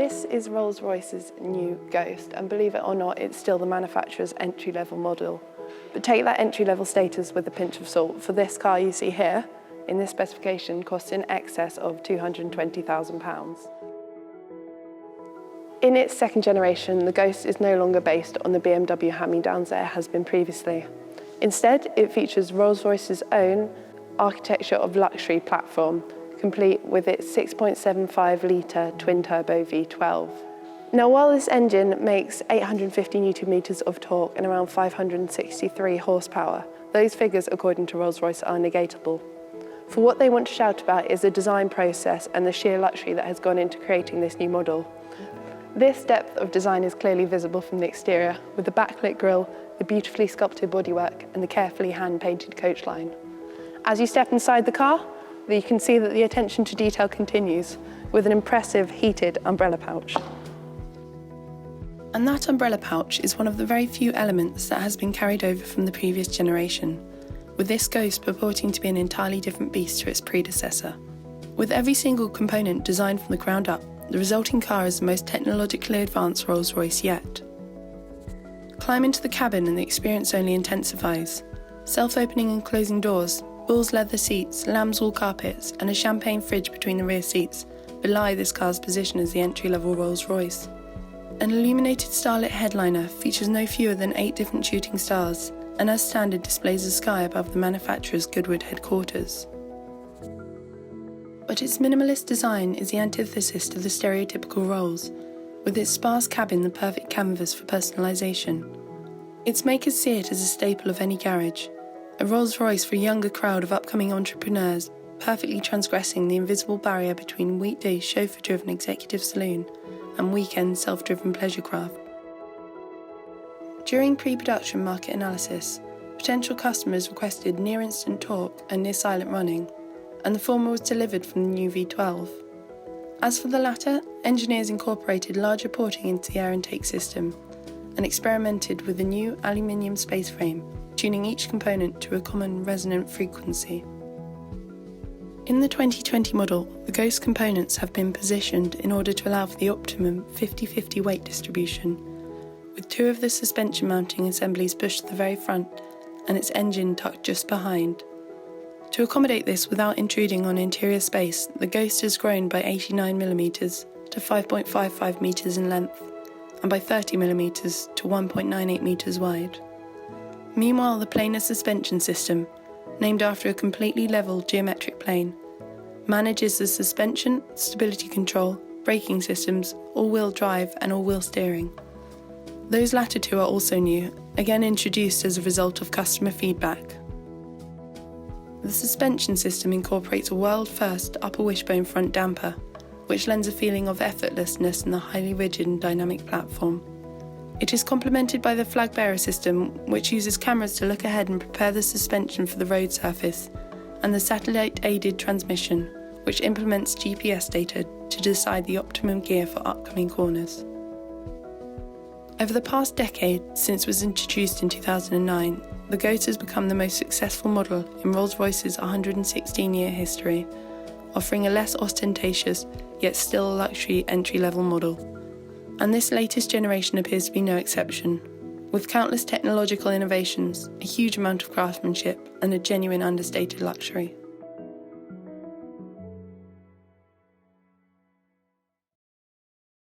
This is Rolls-Royce's new Ghost, and believe it or not, it's still the manufacturer's entry-level model. But take that entry-level status with a pinch of salt, for this car you see here, in this specification, costs in excess of £220,000. In its second generation, the Ghost is no longer based on the BMW hand-me-downs that it has been previously. Instead, it features Rolls-Royce's own architecture of luxury platform, complete with its 6.75-litre twin-turbo V12. Now, while this engine makes 850 Nm of torque and around 563 horsepower, those figures, according to Rolls-Royce, are negatable. For what they want to shout about is the design process and the sheer luxury that has gone into creating this new model. This depth of design is clearly visible from the exterior, with the backlit grille, the beautifully sculpted bodywork, and the carefully hand-painted coach line. As you step inside the car, you can see that the attention to detail continues, with an impressive heated umbrella pouch. And that umbrella pouch is one of the very few elements that has been carried over from the previous generation, with this Ghost purporting to be an entirely different beast to its predecessor. With every single component designed from the ground up, the resulting car is the most technologically advanced Rolls-Royce yet. Climb into the cabin and the experience only intensifies. Self-opening and closing doors, bull's leather seats, lamb's wool carpets, and a champagne fridge between the rear seats belie this car's position as the entry-level Rolls-Royce. An illuminated starlit headliner features no fewer than 8 different shooting stars, and as standard displays the sky above the manufacturer's Goodwood headquarters. But its minimalist design is the antithesis to the stereotypical Rolls, with its sparse cabin the perfect canvas for personalisation. Its makers see it as a staple of any garage, a Rolls-Royce for a younger crowd of upcoming entrepreneurs, perfectly transgressing the invisible barrier between weekday chauffeur-driven executive saloon and weekend self-driven pleasure craft. During pre-production market analysis, potential customers requested near-instant torque and near-silent running, and the former was delivered from the new V12. As for the latter, engineers incorporated larger porting into the air intake system and experimented with the new aluminium space frame, tuning each component to a common resonant frequency. In the 2020 model, the Ghost components have been positioned in order to allow for the optimum 50-50 weight distribution, with 2 of the suspension mounting assemblies pushed to the very front and its engine tucked just behind. To accommodate this without intruding on interior space, the Ghost has grown by 89mm to 5.55 metres in length and by 30mm to 1.98 metres wide. Meanwhile, the planar suspension system, named after a completely level geometric plane, manages the suspension, stability control, braking systems, all-wheel drive and all-wheel steering. Those latter 2 are also new, again introduced as a result of customer feedback. The suspension system incorporates a world-first Upper Wishbone front damper, which lends a feeling of effortlessness in the highly rigid and dynamic platform. It is complemented by the Flagbearer system, which uses cameras to look ahead and prepare the suspension for the road surface, and the satellite-aided transmission, which implements GPS data to decide the optimum gear for upcoming corners. Over the past decade, since it was introduced in 2009, the Ghost has become the most successful model in Rolls-Royce's 116-year history, offering a less ostentatious, yet still a luxury entry-level model. And this latest generation appears to be no exception, with countless technological innovations, a huge amount of craftsmanship, and a genuine understated luxury.